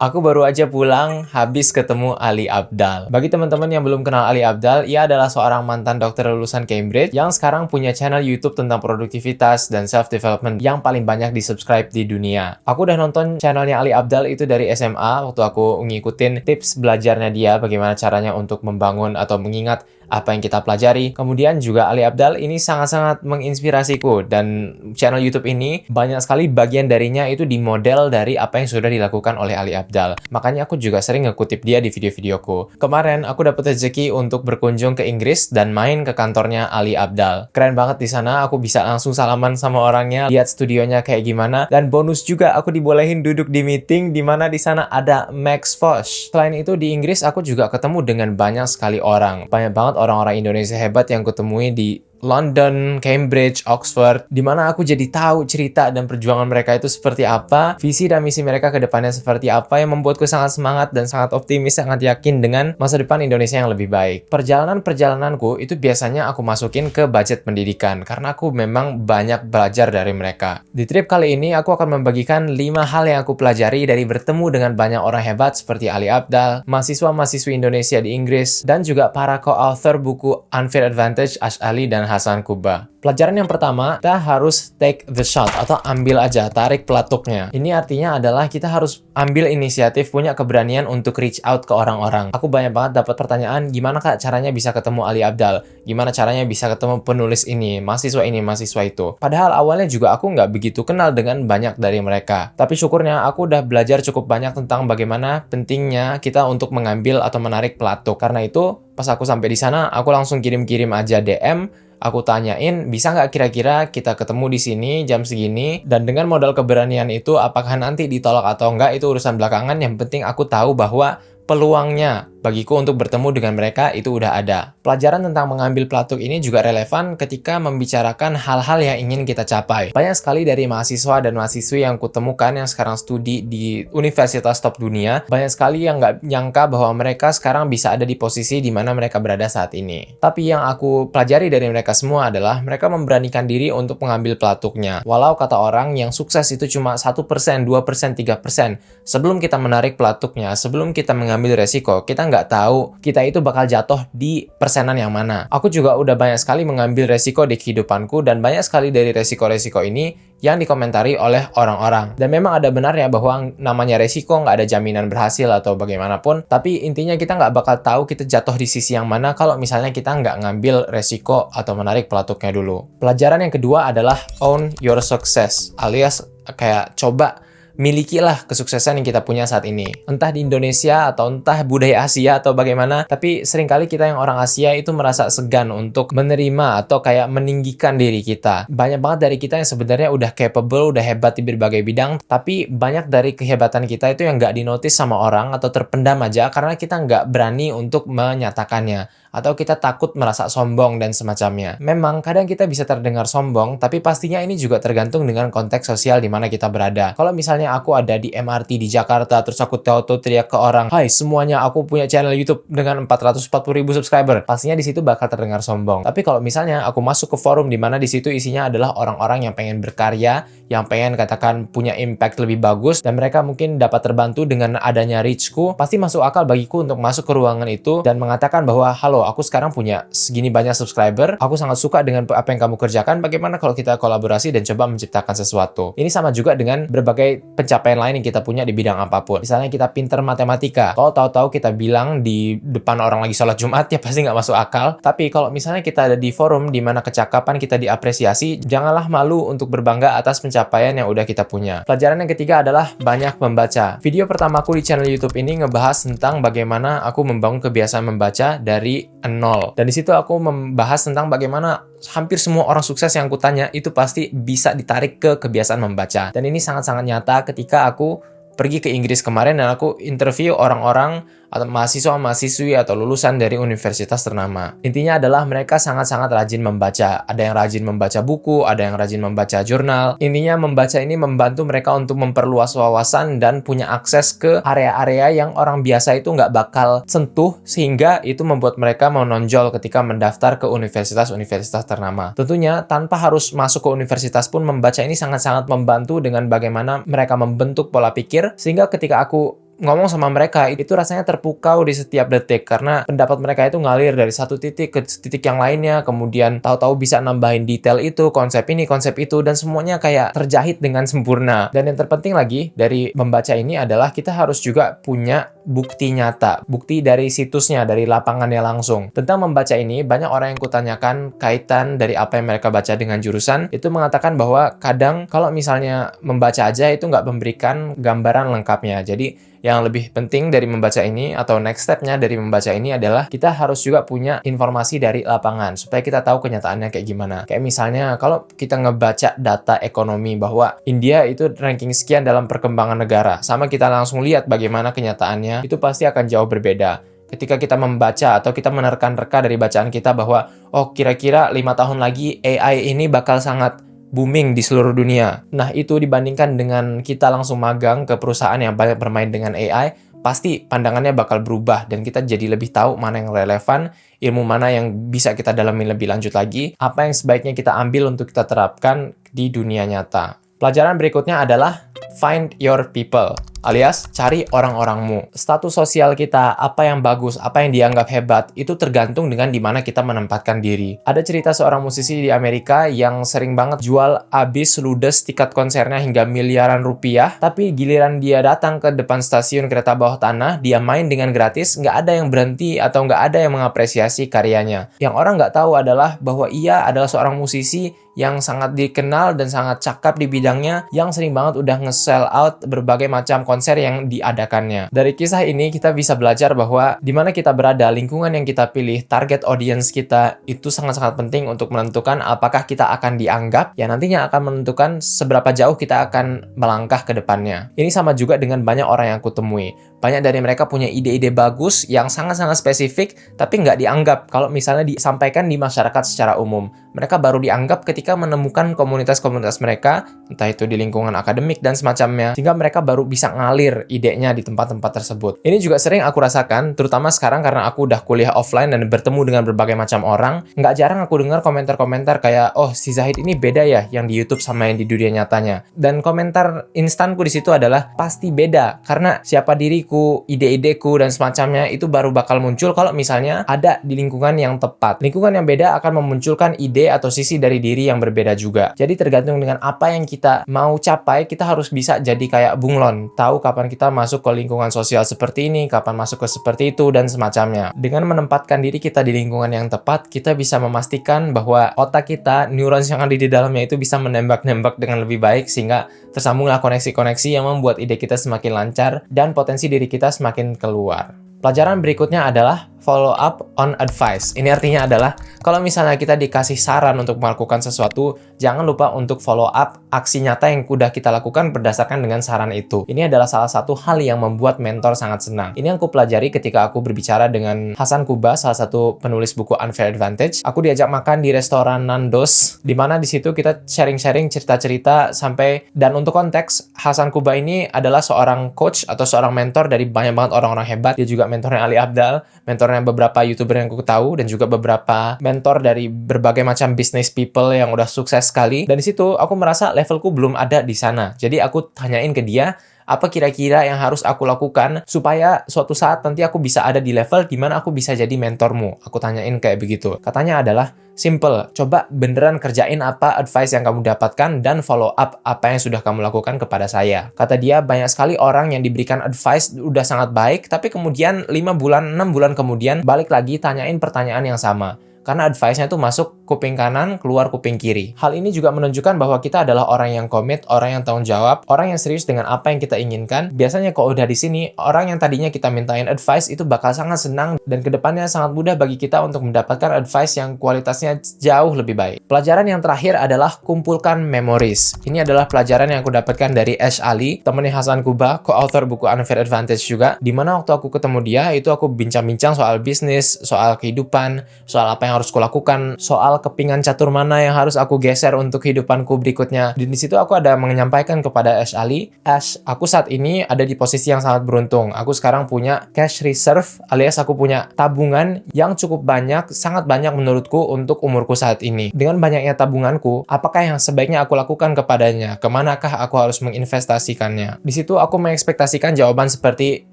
Aku baru aja pulang habis ketemu Ali Abdaal. Bagi teman-teman yang belum kenal Ali Abdaal, ia adalah seorang mantan dokter lulusan Cambridge yang sekarang punya channel YouTube tentang produktivitas dan self-development yang paling banyak di-subscribe di dunia. Aku udah nonton channelnya Ali Abdaal itu dari SMA waktu aku ngikutin tips belajarnya dia, bagaimana caranya untuk membangun atau mengingat apa yang kita pelajari. Kemudian juga Ali Abdaal ini sangat-sangat menginspirasiku, dan channel YouTube ini banyak sekali bagian darinya itu dimodel dari apa yang sudah dilakukan oleh Ali Abdaal. Makanya aku juga sering ngekutip dia di video-videoku. Kemarin aku dapat rezeki untuk berkunjung ke Inggris dan main ke kantornya Ali Abdaal. Keren banget di sana, aku bisa langsung salaman sama orangnya, lihat studionya kayak gimana, dan bonus juga aku dibolehin duduk di meeting di mana di sana ada Max Fosh. Selain itu di Inggris aku juga ketemu dengan banyak sekali orang. Banyak banget orang-orang Indonesia hebat yang kutemui di London, Cambridge, Oxford, di mana aku jadi tahu cerita dan perjuangan mereka itu seperti apa, visi dan misi mereka ke depannya seperti apa, yang membuatku sangat semangat dan sangat optimis, sangat yakin dengan masa depan Indonesia yang lebih baik. Perjalanan-perjalananku itu biasanya aku masukin ke budget pendidikan, karena aku memang banyak belajar dari mereka. Di trip kali ini, aku akan membagikan 5 hal yang aku pelajari dari bertemu dengan banyak orang hebat seperti Ali Abdaal, mahasiswa-mahasiswi Indonesia di Inggris, dan juga para co-author buku Unfair Advantage, Ash Ali dan Hasan Kubba. Pelajaran yang pertama, kita harus take the shot atau ambil aja, tarik pelatuknya. Ini artinya adalah kita harus ambil inisiatif, punya keberanian untuk reach out ke orang-orang. Aku banyak banget dapat pertanyaan, gimana kak caranya bisa ketemu Ali Abdaal? Gimana caranya bisa ketemu penulis ini, mahasiswa itu? Padahal awalnya juga aku nggak begitu kenal dengan banyak dari mereka. Tapi syukurnya aku udah belajar cukup banyak tentang bagaimana pentingnya kita untuk mengambil atau menarik pelatuk. Karena itu, pas aku sampai di sana, aku langsung kirim-kirim aja DM. Aku tanyain, bisa nggak kira-kira kita ketemu di sini jam segini? Dan dengan modal keberanian itu, apakah nanti ditolak atau enggak, itu urusan belakangan. Yang penting aku tahu bahwa peluangnya bagiku untuk bertemu dengan mereka itu udah ada. Pelajaran tentang mengambil pelatuk ini juga relevan ketika membicarakan hal-hal yang ingin kita capai. Banyak sekali dari mahasiswa dan mahasiswi yang kutemukan yang sekarang studi di universitas top dunia, banyak sekali yang nggak nyangka bahwa mereka sekarang bisa ada di posisi di mana mereka berada saat ini. Tapi yang aku pelajari dari mereka semua adalah mereka memberanikan diri untuk mengambil pelatuknya. Walau kata orang yang sukses itu cuma 1%, 2%, 3%. Sebelum kita menarik pelatuknya, sebelum kita mengambil resiko, kita nggak tahu kita itu bakal jatuh di persenan yang mana. Aku juga udah banyak sekali mengambil resiko di kehidupanku, dan banyak sekali dari resiko-resiko ini yang dikomentari oleh orang-orang. Dan memang ada benarnya bahwa namanya resiko nggak ada jaminan berhasil atau bagaimanapun, tapi intinya kita nggak bakal tahu kita jatuh di sisi yang mana kalau misalnya kita nggak ngambil resiko atau menarik pelatuknya dulu. Pelajaran yang kedua adalah own your success, alias kayak coba milikilah kesuksesan yang kita punya saat ini. Entah di Indonesia atau entah budaya Asia atau bagaimana, tapi seringkali kita yang orang Asia itu merasa segan untuk menerima atau kayak meninggikan diri kita. Banyak banget dari kita yang sebenarnya udah capable, udah hebat di berbagai bidang, tapi banyak dari kehebatan kita itu yang nggak dinotis sama orang atau terpendam aja karena kita nggak berani untuk menyatakannya, atau kita takut merasa sombong dan semacamnya. Memang kadang kita bisa terdengar sombong, tapi pastinya ini juga tergantung dengan konteks sosial di mana kita berada. Kalau misalnya aku ada di MRT di Jakarta, terus aku tahu-tahu teriak ke orang, "Hai semuanya, aku punya channel YouTube dengan 440.000 subscriber." Pastinya di situ bakal terdengar sombong. Tapi kalau misalnya aku masuk ke forum di mana di situ isinya adalah orang-orang yang pengen berkarya, yang pengen katakan punya impact lebih bagus, dan mereka mungkin dapat terbantu dengan adanya reach-ku, pasti masuk akal bagiku untuk masuk ke ruangan itu dan mengatakan bahwa, "Halo, aku sekarang punya segini banyak subscriber, aku sangat suka dengan apa yang kamu kerjakan, bagaimana kalau kita kolaborasi dan coba menciptakan sesuatu." Ini sama juga dengan berbagai pencapaian lain yang kita punya di bidang apapun. Misalnya kita pinter matematika, kalau tahu-tahu kita bilang di depan orang lagi sholat Jumat, ya pasti nggak masuk akal. Tapi kalau misalnya kita ada di forum di mana kecakapan kita diapresiasi, janganlah malu untuk berbangga atas pencapaian yang udah kita punya. Pelajaran yang ketiga adalah banyak membaca. Video pertamaku di channel YouTube ini ngebahas tentang bagaimana aku membangun kebiasaan membaca dari nol. Dan di situ aku membahas tentang bagaimana hampir semua orang sukses yang aku tanya itu pasti bisa ditarik ke kebiasaan membaca. Dan ini sangat-sangat nyata ketika aku pergi ke Inggris kemarin dan aku interview orang-orang atau mahasiswa-mahasiswi atau lulusan dari universitas ternama. Intinya adalah mereka sangat-sangat rajin membaca. Ada yang rajin membaca buku, ada yang rajin membaca jurnal. Intinya membaca ini membantu mereka untuk memperluas wawasan dan punya akses ke area-area yang orang biasa itu nggak bakal sentuh, sehingga itu membuat mereka menonjol ketika mendaftar ke universitas-universitas ternama. Tentunya tanpa harus masuk ke universitas pun membaca ini sangat-sangat membantu dengan bagaimana mereka membentuk pola pikir, sehingga ketika aku ngomong sama mereka itu rasanya terpukau di setiap detik karena pendapat mereka itu ngalir dari satu titik ke titik yang lainnya, kemudian tahu-tahu bisa nambahin detail itu, konsep ini, konsep itu, dan semuanya kayak terjahit dengan sempurna. Dan yang terpenting lagi dari membaca ini adalah kita harus juga punya bukti nyata, bukti dari situsnya, dari lapangannya langsung. Tentang membaca ini, banyak orang yang kutanyakan kaitan dari apa yang mereka baca dengan jurusan, itu mengatakan bahwa kadang kalau misalnya membaca aja itu nggak memberikan gambaran lengkapnya. Jadi yang lebih penting dari membaca ini atau next step-nya dari membaca ini adalah kita harus juga punya informasi dari lapangan supaya kita tahu kenyataannya kayak gimana. Kayak misalnya kalau kita ngebaca data ekonomi bahwa India itu ranking sekian dalam perkembangan negara, sama kita langsung lihat bagaimana kenyataannya, itu pasti akan jauh berbeda. Ketika kita membaca atau kita menerka-nerka dari bacaan kita bahwa oh kira-kira 5 tahun lagi AI ini bakal sangat booming di seluruh dunia. Nah, itu dibandingkan dengan kita langsung magang ke perusahaan yang banyak bermain dengan AI, pasti pandangannya bakal berubah dan kita jadi lebih tahu mana yang relevan, ilmu mana yang bisa kita dalami lebih lanjut lagi, apa yang sebaiknya kita ambil untuk kita terapkan di dunia nyata. Pelajaran berikutnya adalah find your people, alias cari orang-orangmu. Status sosial kita, apa yang bagus, apa yang dianggap hebat, itu tergantung dengan di mana kita menempatkan diri. Ada cerita seorang musisi di Amerika yang sering banget jual abis ludes tiket konsernya hingga miliaran rupiah, tapi giliran dia datang ke depan stasiun kereta bawah tanah, dia main dengan gratis, nggak ada yang berhenti atau nggak ada yang mengapresiasi karyanya. Yang orang nggak tahu adalah bahwa ia adalah seorang musisi yang sangat dikenal dan sangat cakap di bidangnya, yang sering banget udah nge-sell out berbagai macam konser yang diadakannya. Dari kisah ini kita bisa belajar bahwa di mana kita berada, lingkungan yang kita pilih, target audience kita itu sangat-sangat penting untuk menentukan apakah kita akan dianggap, yang nantinya akan menentukan seberapa jauh kita akan melangkah ke depannya. Ini sama juga dengan banyak orang yang aku temui. Banyak dari mereka punya ide-ide bagus yang sangat-sangat spesifik, tapi nggak dianggap kalau misalnya disampaikan di masyarakat secara umum. Mereka baru dianggap ketika menemukan komunitas-komunitas mereka, entah itu di lingkungan akademik dan semacamnya, sehingga mereka baru bisa ngalir idenya di tempat-tempat tersebut. Ini juga sering aku rasakan, terutama sekarang karena aku udah kuliah offline dan bertemu dengan berbagai macam orang. Nggak jarang aku dengar komentar-komentar kayak, oh si Zahid ini beda ya yang di YouTube sama yang di dunia nyatanya. Dan komentar instanku di situ adalah pasti beda, karena siapa diriku, ide-ideku dan semacamnya itu baru bakal muncul kalau misalnya ada di lingkungan yang tepat. Lingkungan yang beda akan memunculkan ide atau sisi dari diri yang berbeda juga. Jadi tergantung dengan apa yang kita mau capai, kita harus bisa jadi kayak bunglon, tahu kapan kita masuk ke lingkungan sosial seperti ini, kapan masuk ke seperti itu, dan semacamnya. Dengan menempatkan diri kita di lingkungan yang tepat, kita bisa memastikan bahwa otak kita, neurons yang ada di dalamnya itu bisa menembak-nembak dengan lebih baik, sehingga tersambunglah koneksi-koneksi yang membuat ide kita semakin lancar dan potensi diri kita semakin keluar. Pelajaran berikutnya adalah follow up on advice. Ini artinya adalah kalau misalnya kita dikasih saran untuk melakukan sesuatu, jangan lupa untuk follow up aksi nyata yang udah kita lakukan berdasarkan dengan saran itu. Ini adalah salah satu hal yang membuat mentor sangat senang. Ini yang aku pelajari ketika aku berbicara dengan Hasan Kuba, salah satu penulis buku Unfair Advantage. Aku diajak makan di restoran Nandos, di mana di situ kita sharing-sharing cerita-cerita sampai, dan untuk konteks, Hasan Kuba ini adalah seorang coach atau seorang mentor dari banyak banget orang-orang hebat. Dia juga mentornya Ali Abdal, mentornya beberapa YouTuber yang aku tahu, dan juga beberapa mentor dari berbagai macam business people yang udah sukses sekali. Dan di situ aku merasa levelku belum ada di sana. Jadi aku tanyain ke dia, apa kira-kira yang harus aku lakukan supaya suatu saat nanti aku bisa ada di level di mana aku bisa jadi mentormu. Aku tanyain kayak begitu. Katanya adalah simple, coba beneran kerjain apa advice yang kamu dapatkan dan follow up apa yang sudah kamu lakukan kepada saya. Kata dia, banyak sekali orang yang diberikan advice udah sangat baik, tapi kemudian 5 bulan, 6 bulan kemudian balik lagi tanyain pertanyaan yang sama. Karena advice-nya tuh masuk kuping kanan, keluar kuping kiri. Hal ini juga menunjukkan bahwa kita adalah orang yang komit, orang yang tanggung jawab, orang yang serius dengan apa yang kita inginkan. Biasanya kalau udah di sini, orang yang tadinya kita mintain advice itu bakal sangat senang, dan kedepannya sangat mudah bagi kita untuk mendapatkan advice yang kualitasnya jauh lebih baik. Pelajaran yang terakhir adalah kumpulkan memories. Ini adalah pelajaran yang aku dapatkan dari Ash Ali, temannya Hasan Kuba, co-author buku Unfair Advantage juga, dimana waktu aku ketemu dia, itu aku bincang-bincang soal bisnis, soal kehidupan, soal apa yang harus kulakukan, soal hal kepingan catur mana yang harus aku geser untuk kehidupanku berikutnya. Di situ aku ada menyampaikan kepada Ash Ali, Ash, aku saat ini ada di posisi yang sangat beruntung. Aku sekarang punya cash reserve alias aku punya tabungan yang cukup banyak, sangat banyak menurutku untuk umurku saat ini. Dengan banyaknya tabunganku, apakah yang sebaiknya aku lakukan kepadanya? Kemanakah aku harus menginvestasikannya? Di situ aku mengekspektasikan jawaban seperti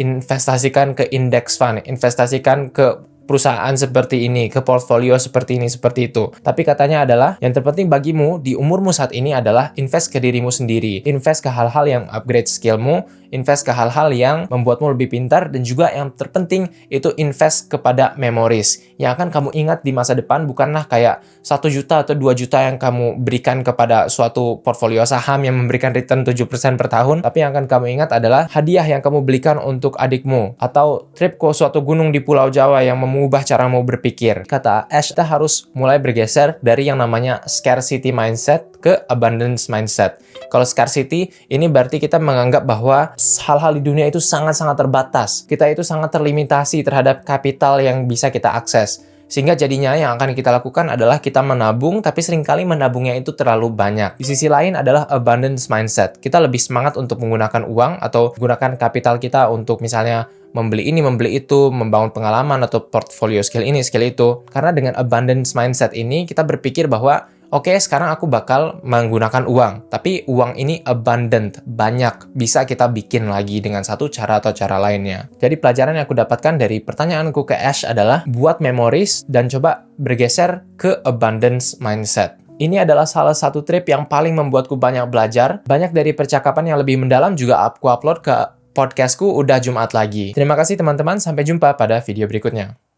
investasikan ke index fund, investasikan ke perusahaan seperti ini, ke portfolio seperti ini, seperti itu. Tapi katanya adalah, yang terpenting bagimu di umurmu saat ini adalah invest ke dirimu sendiri. Invest ke hal-hal yang upgrade skillmu, invest ke hal-hal yang membuatmu lebih pintar, dan juga yang terpenting itu invest kepada memories. Yang akan kamu ingat di masa depan bukanlah kayak 1 juta atau 2 juta yang kamu berikan kepada suatu portfolio saham yang memberikan return 7% per tahun, tapi yang akan kamu ingat adalah hadiah yang kamu belikan untuk adikmu, atau trip ke suatu gunung di Pulau Jawa yang mengubah caramu berpikir. Kata Ash, kita harus mulai bergeser dari yang namanya scarcity mindset ke abundance mindset. Kalau scarcity, ini berarti kita menganggap bahwa hal-hal di dunia itu sangat-sangat terbatas. Kita itu sangat terlimitasi terhadap kapital yang bisa kita akses. Sehingga jadinya yang akan kita lakukan adalah kita menabung, tapi seringkali menabungnya itu terlalu banyak. Di sisi lain adalah abundance mindset. Kita lebih semangat untuk menggunakan uang atau menggunakan kapital kita untuk misalnya membeli ini, membeli itu, membangun pengalaman atau portfolio skill ini, skill itu. Karena dengan abundance mindset ini, kita berpikir bahwa oke, sekarang aku bakal menggunakan uang. Tapi uang ini abundant, banyak. Bisa kita bikin lagi dengan satu cara atau cara lainnya. Jadi pelajaran yang aku dapatkan dari pertanyaanku ke Ash adalah buat memories dan coba bergeser ke abundance mindset. Ini adalah salah satu trip yang paling membuatku banyak belajar. Banyak dari percakapan yang lebih mendalam juga aku upload ke podcastku udah Jumat lagi. Terima kasih teman-teman, sampai jumpa pada video berikutnya.